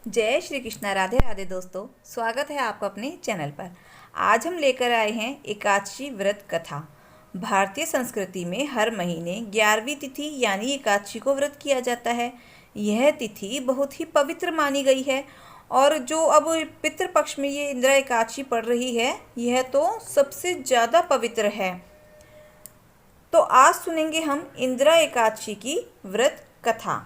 जय श्री कृष्णा। राधे राधे दोस्तों, स्वागत है आपका अपने चैनल पर। आज हम लेकर आए हैं एकादशी व्रत कथा। भारतीय संस्कृति में हर महीने 11वीं तिथि यानी एकादशी को व्रत किया जाता है। यह तिथि बहुत ही पवित्र मानी गई है और जो अब पितृपक्ष में ये इंदिरा एकादशी पड़ रही है, यह तो सबसे ज़्यादा पवित्र है। तो आज सुनेंगे हम इंदिरा एकादशी की व्रत कथा।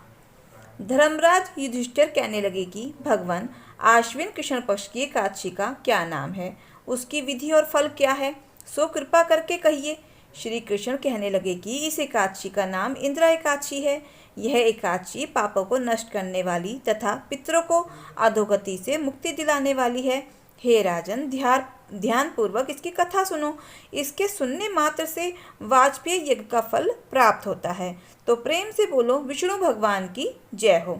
धर्मराज युधिष्ठिर कहने लगे कि भगवान, आश्विन कृष्ण पक्ष की एकादशी का क्या नाम है, उसकी विधि और फल क्या है, सो कृपा करके कहिए। श्री कृष्ण कहने लगे कि इस एकादशी का नाम इंदिरा एकादशी है। यह एकादशी पापों को नष्ट करने वाली तथा पितरों को अधोगति से मुक्ति दिलाने वाली है। हे राजन, ध्यान पूर्वक इसकी कथा सुनो। इसके सुनने मात्र से वाजपेयी यज्ञ का फल प्राप्त होता है। तो प्रेम से बोलो, विष्णु भगवान की जय हो।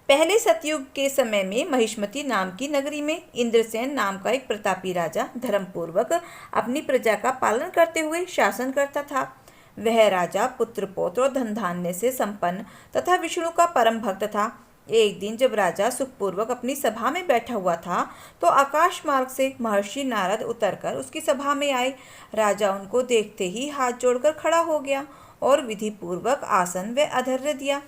पहले सतयुग के समय में महिष्मती नाम की नगरी में इंद्रसेन नाम का एक प्रतापी राजा धर्मपूर्वक अपनी प्रजा का पालन करते हुए शासन करता था। वह राजा पुत्र पौत्र और धन धान्य से संपन्न तथा विष्णु का परम भक्त था। एक दिन जब राजा सुखपूर्वक अपनी सभा में बैठा हुआ था तो आकाश मार्ग से महर्षि नारद उतरकर उसकी सभा में आए। राजा उनको देखते ही हाथ जोड़कर खड़ा हो गया और विधि पूर्वक आसन व अधर्य दिया।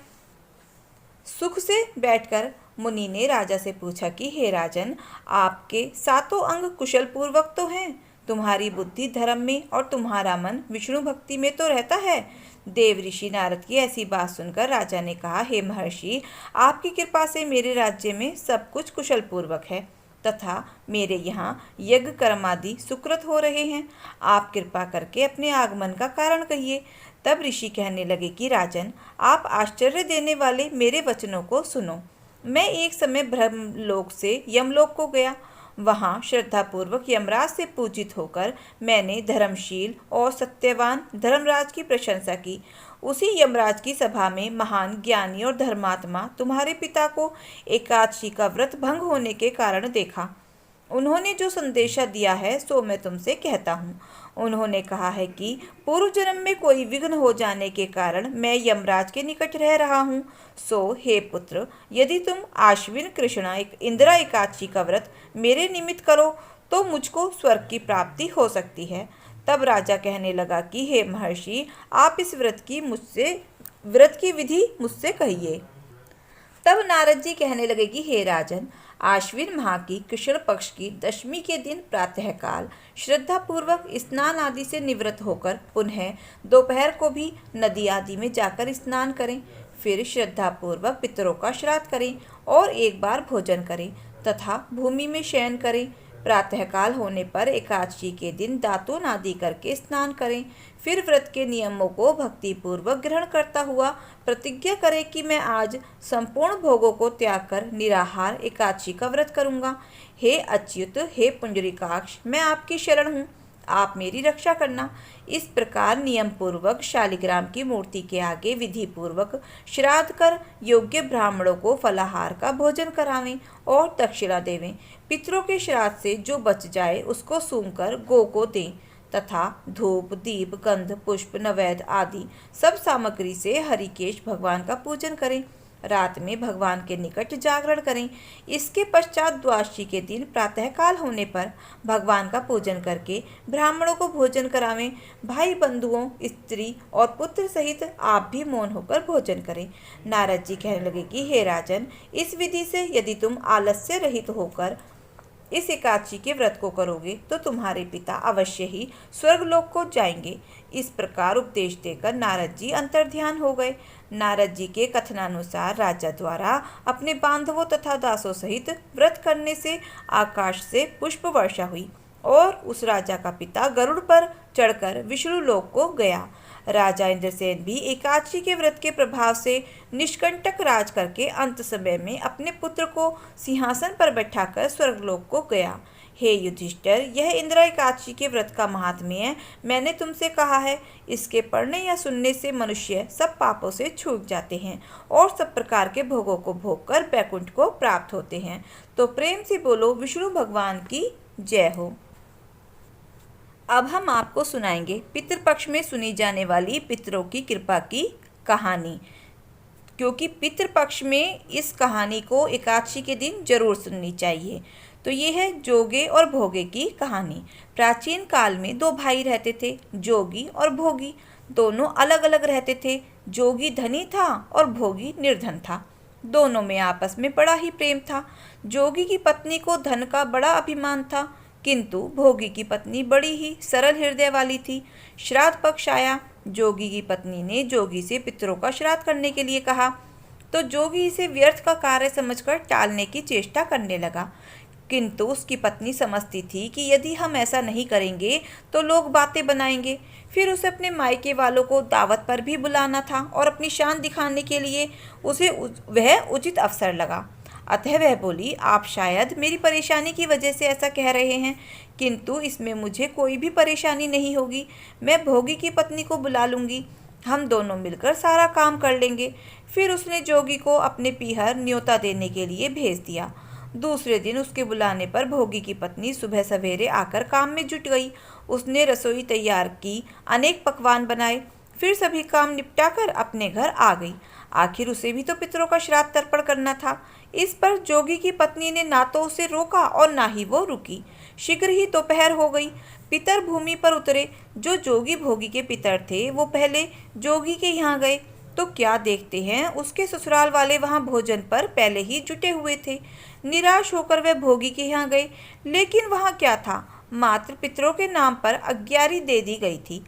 सुख से बैठकर मुनि ने राजा से पूछा कि हे राजन, आपके सातों अंग कुशल पूर्वक तो हैं। तुम्हारी बुद्धि धर्म में और तुम्हारा मन विष्णु भक्ति में तो रहता है। देव ऋषि नारद की ऐसी बात सुनकर राजा ने कहा, हे महर्षि, आपकी कृपा से मेरे राज्य में सब कुछ कुशल पूर्वक है तथा मेरे यहाँ यज्ञ कर्म आदि सुकृत हो रहे हैं। आप कृपा करके अपने आगमन का कारण कहिए। तब ऋषि कहने लगे कि राजन, आप आश्चर्य देने वाले मेरे वचनों को सुनो। मैं एक समय ब्रह्मलोक से यमलोक को गया। वहाँ श्रद्धापूर्वक यमराज से पूजित होकर मैंने धर्मशील और सत्यवान धर्मराज की प्रशंसा की। उसी यमराज की सभा में महान ज्ञानी और धर्मात्मा तुम्हारे पिता को एकादशी का व्रत भंग होने के कारण देखा। उन्होंने जो संदेशा दिया है सो मैं तुमसे कहता हूँ। उन्होंने कहा है कि पूर्व जन्म में कोई विघ्न हो जाने के कारण मैं यमराज के निकट रह रहा हूँ। सो हे पुत्र, यदि तुम आश्विन कृष्णा इंदिरा एकादशी का व्रत मेरे निमित्त करो तो मुझको स्वर्ग की प्राप्ति हो सकती है। तब राजा कहने लगा कि हे महर्षि, आप इस व्रत की विधि मुझसे कहिए। तब नारद जी कहने लगे कि हे राजन, आश्विन माह की कृष्ण पक्ष की दशमी के दिन प्रातःकाल श्रद्धापूर्वक स्नान आदि से निवृत्त होकर पुनः दोपहर को भी नदी आदि में जाकर स्नान करें। फिर श्रद्धापूर्वक पितरों का श्राद्ध करें और एक बार भोजन करें तथा भूमि में शयन करें। प्रातःकाल होने पर एकादशी के दिन दातून आदि करके स्नान करें। फिर व्रत के नियमों को भक्तिपूर्वक ग्रहण करता हुआ प्रतिज्ञा करें कि मैं आज संपूर्ण भोगों को त्याग कर निराहार एकादशी का व्रत करूँगा। हे अच्युत, हे पुंडरीकाक्ष, मैं आपकी शरण हूँ, आप मेरी रक्षा करना। इस प्रकार नियम पूर्वक शालिग्राम की मूर्ति के आगे विधि पूर्वक श्राद्ध कर योग्य ब्राह्मणों को फलाहार का भोजन करावें और दक्षिणा देवें। पितरों के श्राद्ध से जो बच जाए उसको सूंघकर गौ को दें तथा धूप दीप गंध पुष्प नैवेद्य आदि सब सामग्री से हरिकेश भगवान का पूजन करें। रात में भगवान के निकट जागरण करें। इसके पश्चात द्वादशी के दिन प्रातःकाल होने पर भगवान का पूजन करके ब्राह्मणों को भोजन करावें। भाई बंधुओं, स्त्री और पुत्र सहित आप भी मौन होकर भोजन करें। नारद जी कहने लगे कि हे राजन, इस विधि से यदि तुम आलस्य रहित होकर इस एकादशी के व्रत को करोगे तो तुम्हारे पिता अवश्य ही स्वर्गलोक को जाएंगे। इस प्रकार उपदेश देकर नारद जी अंतर्ध्यान हो गए। नारद जी के कथनानुसार राजा द्वारा अपने बांधवों तथा दासों सहित व्रत करने से आकाश से पुष्प वर्षा हुई और उस राजा का पिता गरुड़ पर चढ़कर विष्णु लोक को गया। राजा इंद्रसेन भी एकादशी के व्रत के प्रभाव से निष्कंटक राज करके अंत समय में अपने पुत्र को सिंहासन पर बैठाकर स्वर्गलोक को गया। हे युधिष्ठिर, यह इंदिरा एकादशी के व्रत का महात्म्य है। मैंने तुमसे कहा है, इसके पढ़ने या सुनने से मनुष्य सब पापों से छूट जाते हैं और सब प्रकार के भोगों को भोग कर बैकुंठ को प्राप्त होते हैं। तो प्रेम से बोलो, विष्णु भगवान की जय हो। अब हम आपको सुनाएंगे पितृपक्ष में सुनी जाने वाली पितरों की कृपा की कहानी। क्योंकि पितृपक्ष में इस कहानी को एकादशी के दिन जरूर सुननी चाहिए। तो ये है जोगे और भोगे की कहानी। प्राचीन काल में दो भाई रहते थे, जोगी और भोगी। दोनों अलग अलग रहते थे। जोगी धनी था और भोगी निर्धन था। दोनों में आपस में बड़ा ही प्रेम था। जोगी की पत्नी को धन का बड़ा अभिमान था, किंतु भोगी की पत्नी बड़ी ही सरल हृदय वाली थी। श्राद्ध पक्ष आया। जोगी की पत्नी ने जोगी से पितरों का श्राद्ध करने के लिए कहा, तो जोगी इसे व्यर्थ का कार्य समझकर टालने की चेष्टा करने लगा। किंतु उसकी पत्नी समझती थी कि यदि हम ऐसा नहीं करेंगे तो लोग बातें बनाएंगे। फिर उसे अपने मायके वालों को दावत पर भी बुलाना था और अपनी शान दिखाने के लिए उसे वह उचित अवसर लगा। अतः वह बोली, आप शायद मेरी परेशानी की वजह से ऐसा कह रहे हैं, किंतु इसमें मुझे कोई भी परेशानी नहीं होगी। मैं भोगी की पत्नी को बुला लूँगी, हम दोनों मिलकर सारा काम कर लेंगे। फिर उसने जोगी को अपने पीहर न्योता देने के लिए भेज दिया। दूसरे दिन उसके बुलाने पर भोगी की पत्नी सुबह सवेरे आकर काम में जुट गई। उसने रसोई तैयार की, अनेक पकवान बनाए, फिर सभी काम निपटाकर अपने घर आ गई। आखिर उसे भी तो पितरों का श्राद्ध तर्पण करना था। इस पर जोगी की पत्नी ने ना तो उसे रोका और ना ही वो रुकी। शीघ्र ही दोपहर हो गई। पितर भूमि पर उतरे। जो जोगी भोगी के पितर थे वो पहले जोगी के यहाँ गए, तो क्या देखते हैं, उसके ससुराल वाले वहाँ भोजन पर पहले ही जुटे हुए थे। निराश होकर वह भोगी के यहाँ गए, लेकिन वहाँ क्या था, मात्र पितरों के नाम पर अग्यारी दे दी गई थी।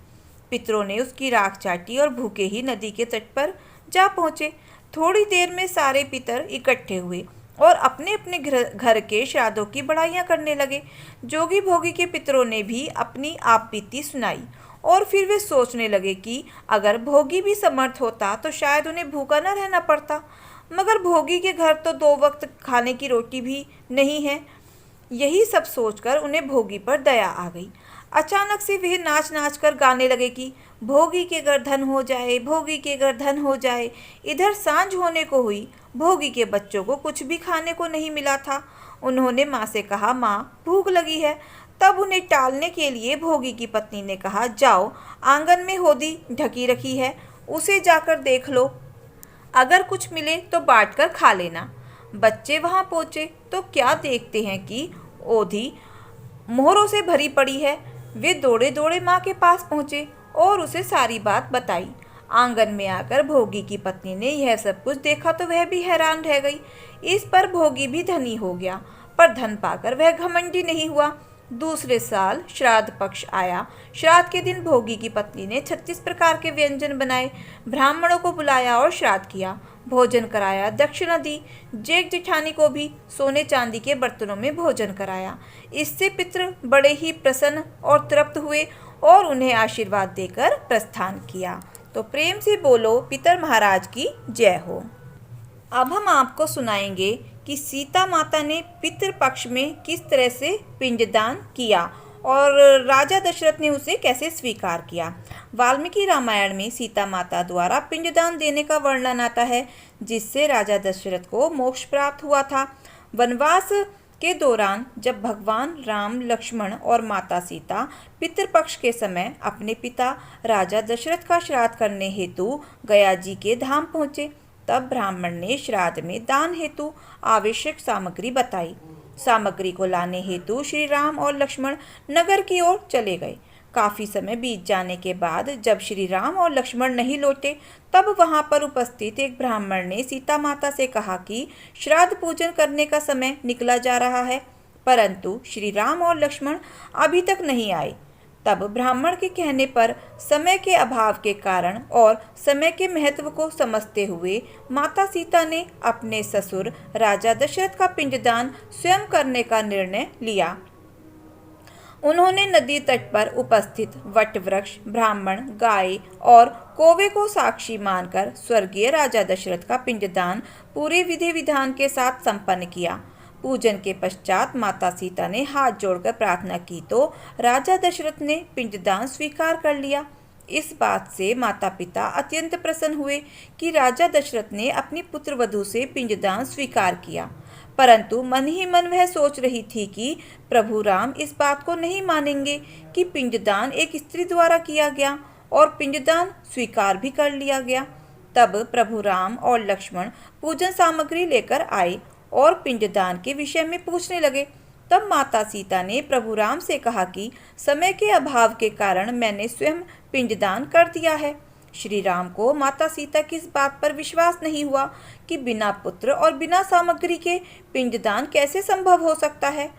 पितरों ने उसकी राख चाटी और भूखे ही नदी के तट पर जा पहुँचे। थोड़ी देर में सारे पितर इकट्ठे हुए और अपने अपने घर के श्राद्धों की बड़ाइयाँ करने लगे। जोगी भोगी के पितरों ने भी अपनी आप बीती सुनाई और फिर वे सोचने लगे कि अगर भोगी भी समर्थ होता तो शायद उन्हें भूखा न रहना पड़ता, मगर भोगी के घर तो 2 वक्त खाने की रोटी भी नहीं है। यही सब सोचकर उन्हें भोगी पर दया आ गई। अचानक से वह नाच नाच कर गाने लगे कि भोगी के घर धन हो जाए, भोगी के घर धन हो जाए। इधर सांझ होने को हुई। भोगी के बच्चों को कुछ भी खाने को नहीं मिला था। उन्होंने माँ से कहा, माँ भूख लगी है। तब उन्हें टालने के लिए भोगी की पत्नी ने कहा, जाओ, आंगन में होदी ढकी रखी है, उसे जाकर देख लो, अगर कुछ मिले तो बांटकर खा लेना। बच्चे वहां पहुंचे तो क्या देखते हैं कि ओधी मोहरों से भरी पड़ी है। वे दौड़े दौड़े माँ के पास पहुंचे और उसे सारी बात बताई। आंगन में आकर भोगी की पत्नी ने यह सब कुछ देखा तो वह भी हैरान रह गई। इस पर भोगी भी धनी हो गया, पर धन पाकर वह घमंडी नहीं हुआ। दूसरे साल श्राद्ध पक्ष आया। श्राद्ध के दिन भोगी की पत्नी ने 36 प्रकार के व्यंजन बनाए, ब्राह्मणों को बुलाया और श्राद्ध किया, भोजन कराया, दक्षिणा दी। जेठ जेठानी को भी सोने चांदी के बर्तनों में भोजन कराया। इससे पितृ बड़े ही प्रसन्न और तृप्त हुए और उन्हें आशीर्वाद देकर प्रस्थान किया। तो प्रेम से बोलो, पितर महाराज की जय हो। अब हम आपको सुनाएंगे कि सीता माता ने पितृपक्ष में किस तरह से पिंडदान किया और राजा दशरथ ने उसे कैसे स्वीकार किया। वाल्मीकि रामायण में सीता माता द्वारा पिंडदान देने का वर्णन आता है, जिससे राजा दशरथ को मोक्ष प्राप्त हुआ था। वनवास के दौरान जब भगवान राम, लक्ष्मण और माता सीता पितृपक्ष के समय अपने पिता राजा दशरथ का श्राद्ध करने हेतु गया जी के धाम पहुँचे, तब ब्राह्मण ने श्राद्ध में दान हेतु आवश्यक सामग्री बताई। सामग्री को लाने हेतु श्री राम और लक्ष्मण नगर की ओर चले गए। काफी समय बीत जाने के बाद जब श्री राम और लक्ष्मण नहीं लौटे, तब वहां पर उपस्थित एक ब्राह्मण ने सीता माता से कहा कि श्राद्ध पूजन करने का समय निकला जा रहा है, परंतु श्री राम और लक्ष्मण अभी तक नहीं आए। तब ब्राह्मण के कहने पर समय के अभाव के कारण और समय के महत्व को समझते हुए माता सीता ने अपने ससुर राजा दशरथ का पिंडदान स्वयं करने का निर्णय लिया। उन्होंने नदी तट पर उपस्थित वट वृक्ष, ब्राह्मण, गाय और कौवे को साक्षी मानकर स्वर्गीय राजा दशरथ का पिंडदान पूरे विधि विधान के साथ संपन्न किया। पूजन के पश्चात माता सीता ने हाथ जोड़कर प्रार्थना की तो राजा दशरथ ने पिंडदान स्वीकार कर लिया। इस बात से माता पिता अत्यंत प्रसन्न हुए कि राजा दशरथ ने अपनी पुत्र वधू से पिंडदान स्वीकार किया, परंतु मन ही मन वह सोच रही थी कि प्रभु राम इस बात को नहीं मानेंगे कि पिंडदान एक स्त्री द्वारा किया गया और पिंडदान स्वीकार भी कर लिया गया। तब प्रभु राम और लक्ष्मण पूजन सामग्री लेकर आए और पिंडदान के विषय में पूछने लगे। तब माता सीता ने प्रभु राम से कहा कि समय के अभाव के कारण मैंने स्वयं पिंडदान कर दिया है। श्री राम को माता सीता की इस बात पर विश्वास नहीं हुआ कि बिना पुत्र और बिना सामग्री के पिंडदान कैसे संभव हो सकता है।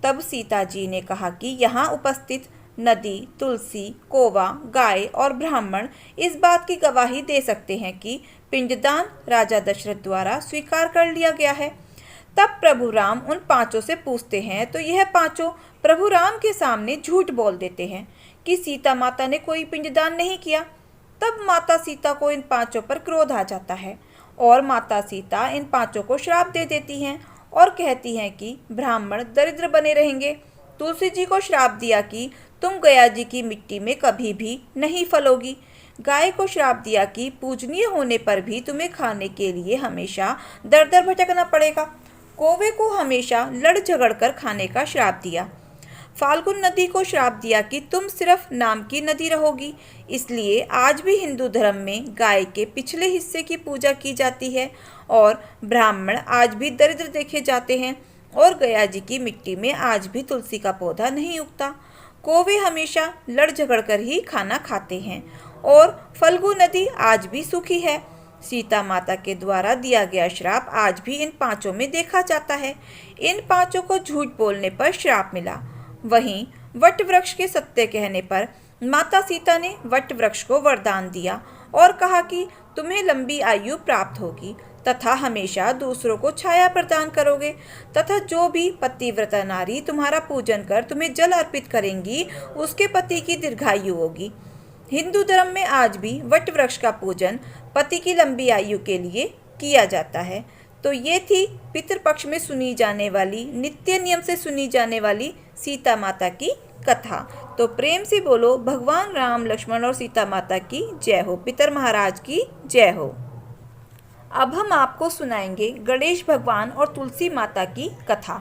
तब सीता जी ने कहा कि यहाँ उपस्थित नदी, तुलसी, कौवा, गाय और ब्राह्मण इस बात की गवाही दे सकते हैं कि पिंडदान राजा दशरथ द्वारा स्वीकार कर लिया गया है। तब प्रभु राम उन पांचों से पूछते हैं तो यह पांचों प्रभु राम के सामने झूठ बोल देते हैं कि सीता माता ने कोई पिंडदान नहीं किया। तब माता सीता को इन पांचों पर क्रोध आ जाता है और माता सीता इन पांचों को श्राप दे देती हैं और कहती हैं कि ब्राह्मण दरिद्र बने रहेंगे। तुलसी जी को श्राप दिया कि तुम गया जी की मिट्टी में कभी भी नहीं फलोगी। गाय को श्राप दिया कि पूजनीय होने पर भी तुम्हें खाने के लिए हमेशा दर दर भटकना पड़ेगा। कौवे को हमेशा लड़ झगड़ कर खाने का श्राप दिया। फाल्गुन नदी को श्राप दिया कि तुम सिर्फ नाम की नदी रहोगी। इसलिए आज भी हिंदू धर्म में गाय के पिछले हिस्से की पूजा की जाती है और ब्राह्मण आज भी दरिद्र देखे जाते हैं और गया जी की मिट्टी में आज भी तुलसी का पौधा नहीं उगता। कौवे हमेशा लड़ झगड़ कर ही खाना खाते हैं और फल्गु नदी आज भी सूखी है। सीता माता के द्वारा दिया गया श्राप आज भी इन पांचों में देखा जाता है। इन पांचों को झूठ बोलने पर श्राप मिला। वहीं वट वृक्ष के सत्य कहने पर माता सीता ने वट वृक्ष को वरदान दिया और कहा कि तुम्हें लंबी आयु प्राप्त होगी तथा हमेशा दूसरों को छाया प्रदान करोगे तथा जो भी पतिव्रता नारी तुम्हारा पूजन कर तुम्हें जल अर्पित करेंगी उसके पति की दीर्घायु होगी। हिंदू धर्म में आज भी वट वृक्ष का पूजन पति की लंबी आयु के लिए किया जाता है। तो ये थी पितृपक्ष में सुनी जाने वाली, नित्य नियम से सुनी जाने वाली सीता माता की कथा। तो प्रेम से बोलो भगवान राम, लक्ष्मण और सीता माता की जय हो, पितर महाराज की जय हो। अब हम आपको सुनाएंगे गणेश भगवान और तुलसी माता की कथा,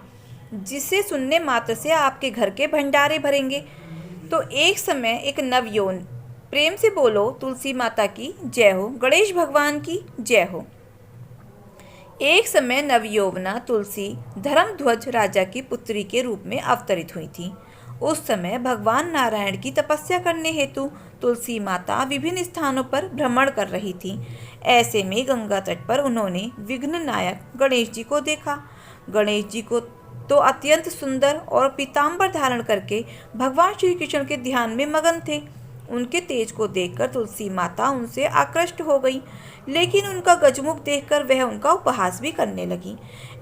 जिसे सुनने मात्र से आपके घर के भंडारे भरेंगे। तो एक समय एक नवयौवन, प्रेम से बोलो तुलसी माता की जय हो, गणेश भगवान की जय हो। एक समय नवयौवना तुलसी धर्मध्वज राजा की पुत्री के रूप में अवतरित हुई थी। उस समय भगवान नारायण की तपस्या करने हेतु तुलसी माता विभिन्न स्थानों पर भ्रमण कर रही थी। ऐसे में गंगा तट पर उन्होंने विघ्न नायक गणेश जी को देखा। गणेश जी को तो अत्यंत सुंदर और पीताम्बर धारण करके भगवान श्री कृष्ण के ध्यान में मगन थे। उनके तेज को देखकर तुलसी माता उनसे आकृष्ट हो गई, लेकिन उनका गजमुख देखकर वह उनका उपहास भी करने लगी।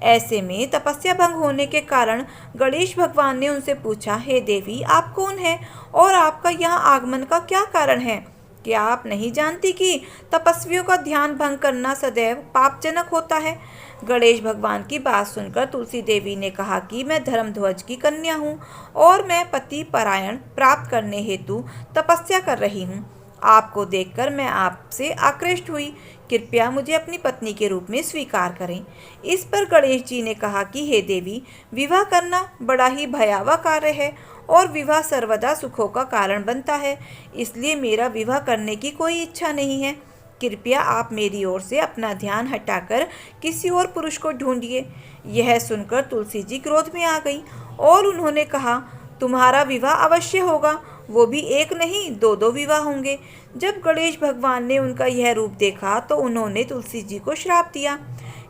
ऐसे में तपस्या भंग होने के कारण गणेश भगवान ने उनसे पूछा, हे देवी, आप कौन हैं और आपका यहाँ आगमन का क्या कारण है? क्या आप नहीं जानती कि तपस्वियों का ध्यान भंग करना सदैव पापजनक होता है? गणेश भगवान की बात सुनकर तुलसी देवी ने कहा कि मैं धर्मध्वज की कन्या हूँ और मैं पति परायण प्राप्त करने हेतु तपस्या कर रही हूँ। आपको देखकर मैं आपसे आकृष्ट हुई। कृपया मुझे अपनी पत्नी के रूप में स्वीकार करें। इस पर गणेश जी ने कहा कि हे देवी, विवाह करना बड़ा ही भयावह कार्य है और विवाह सर्वदा सुखों का कारण बनता है, इसलिए मेरा विवाह करने की कोई इच्छा नहीं है। कृपया आप मेरी ओर से अपना ध्यान हटाकर किसी और पुरुष को ढूंढिए। यह सुनकर तुलसी जी क्रोध में आ गई और उन्होंने कहा, तुम्हारा विवाह अवश्य होगा, वो भी एक नहीं दो दो विवाह होंगे। जब गणेश भगवान ने उनका यह रूप देखा तो उन्होंने तुलसी जी को श्राप दिया,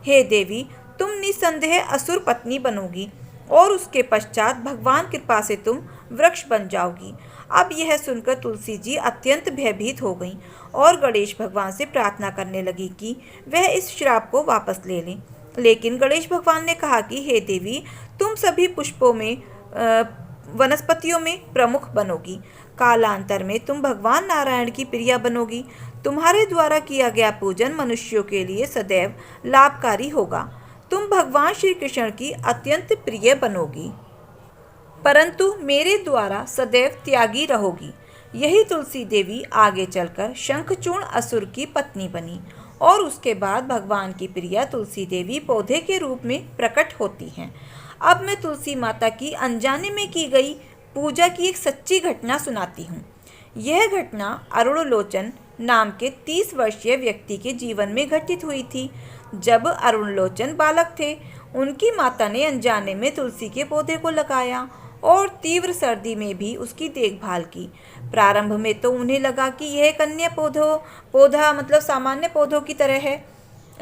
हे देवी, तुम निसंदेह असुर पत्नी बनोगी और उसके पश्चात भगवान कृपा से तुम वृक्ष बन जाओगी। अब यह सुनकर तुलसी जी अत्यंत भयभीत हो गईं और गणेश भगवान से प्रार्थना करने लगी कि वह इस श्राप को वापस ले लें। लेकिन गणेश भगवान ने कहा कि हे देवी, तुम सभी पुष्पों में वनस्पतियों में प्रमुख बनोगी। कालांतर में तुम भगवान नारायण की प्रिया बनोगी। तुम्हारे द्वारा किया गया पूजन मनुष्यों के लिए सदैव लाभकारी होगा। तुम भगवान श्री कृष्ण की अत्यंत प्रिय बनोगी, परंतु मेरे द्वारा सदैव त्यागी रहोगी। यही तुलसी देवी आगे चलकर शंखचूर्ण असुर की पत्नी बनी और उसके बाद भगवान की प्रिया तुलसी देवी पौधे के रूप में प्रकट होती हैं। अब मैं तुलसी माता की अनजाने में की गई पूजा की एक सच्ची घटना सुनाती हूँ। यह घटना अरुण लोचन नाम के 30 वर्षीय व्यक्ति के जीवन में घटित हुई थी। जब अरुणलोचन बालक थे, उनकी माता ने अनजाने में तुलसी के पौधे को लगाया और तीव्र सर्दी में भी उसकी देखभाल की। प्रारंभ में तो उन्हें लगा कि यह एक अन्य पौधा मतलब सामान्य पौधों की तरह है,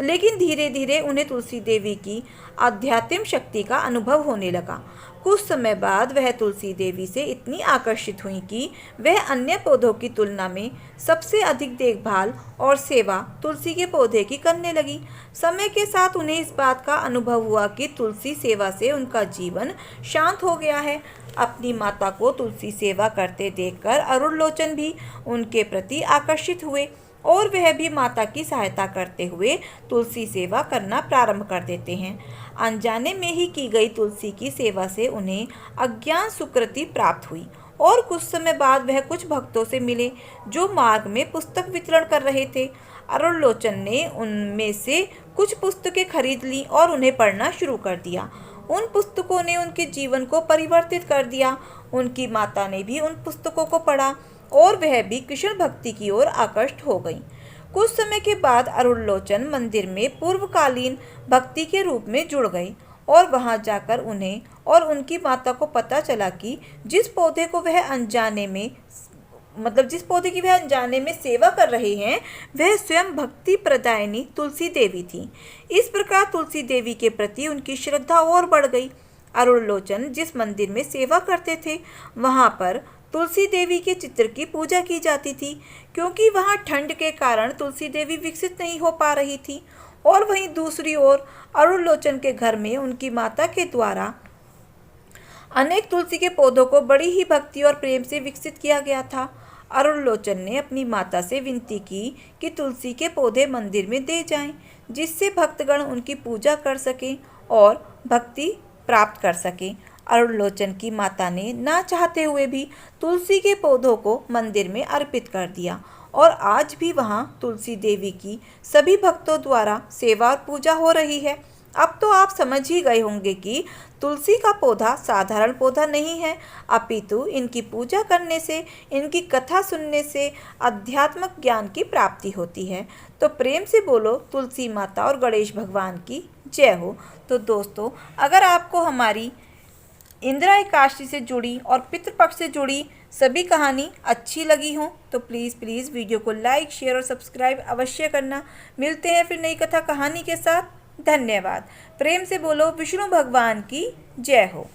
लेकिन धीरे धीरे उन्हें तुलसी देवी की आध्यात्मिक शक्ति का अनुभव होने लगा। कुछ समय बाद वह तुलसी देवी से इतनी आकर्षित हुई कि वह अन्य पौधों की तुलना में सबसे अधिक देखभाल और सेवा तुलसी के पौधे की करने लगी। समय के साथ उन्हें इस बात का अनुभव हुआ कि तुलसी सेवा से उनका जीवन शांत हो गया है। अपनी माता को तुलसी सेवा करते देखकर अरुणलोचन भी उनके प्रति आकर्षित हुए और वह भी माता की सहायता करते हुए तुलसी सेवा करना प्रारंभ कर देते हैं। अनजाने में ही की गई तुलसी की सेवा से उन्हें अज्ञान सुकृति प्राप्त हुई और कुछ समय बाद वह कुछ भक्तों से मिले जो मार्ग में पुस्तक वितरण कर रहे थे। अरुणलोचन ने उनमें से कुछ पुस्तकें खरीद ली और उन्हें पढ़ना शुरू कर दिया। उन पुस्तकों ने उनके जीवन को परिवर्तित कर दिया। उनकी माता ने भी उन पुस्तकों को पढ़ा और वह भी कृष्ण भक्ति की ओर आकृष्ट हो गई। कुछ समय के बाद अरुणलोचन मंदिर में पूर्वकालीन भक्ति के रूप में जुड़ गई और वहां जाकर उन्हें और उनकी माता को पता चला कि जिस पौधे की वह अनजाने में सेवा कर रहे हैं, वह स्वयं भक्ति प्रदायिनी तुलसी देवी थी। इस प्रकार तुलसी देवी के प्रति उनकी श्रद्धा और बढ़ गई। अरुणलोचन जिस मंदिर में सेवा करते थे, वहां पर तुलसी देवी के चित्र की पूजा की जाती थी, क्योंकि वहां ठंड के कारण तुलसी देवी विकसित नहीं हो पा रही थी। और वहीं दूसरी ओर अरुणलोचन के घर में उनकी माता के द्वारा अनेक तुलसी के पौधों को बड़ी ही भक्ति और प्रेम से विकसित किया गया था। अरुणलोचन ने अपनी माता से विनती की कि तुलसी के पौधे मंदिर में दे जाएं, जिससे भक्तगण उनकी पूजा कर सकें और भक्ति प्राप्त कर सकें। अरुणलोचन की माता ने ना चाहते हुए भी तुलसी के पौधों को मंदिर में अर्पित कर दिया और आज भी वहां तुलसी देवी की सभी भक्तों द्वारा सेवा और पूजा हो रही है। अब तो आप समझ ही गए होंगे कि तुलसी का पौधा साधारण पौधा नहीं है, अपितु इनकी पूजा करने से, इनकी कथा सुनने से आध्यात्मिक ज्ञान की प्राप्ति होती है। तो प्रेम से बोलो तुलसी माता और गणेश भगवान की जय हो। तो दोस्तों, अगर आपको हमारी इंदिरा एकादशी से जुड़ी और पितृपक्ष से जुड़ी सभी कहानी अच्छी लगी हो तो प्लीज़ वीडियो को लाइक, शेयर और सब्सक्राइब अवश्य करना। मिलते हैं फिर नई कथा कहानी के साथ। धन्यवाद। प्रेम से बोलो विष्णु भगवान की जय हो।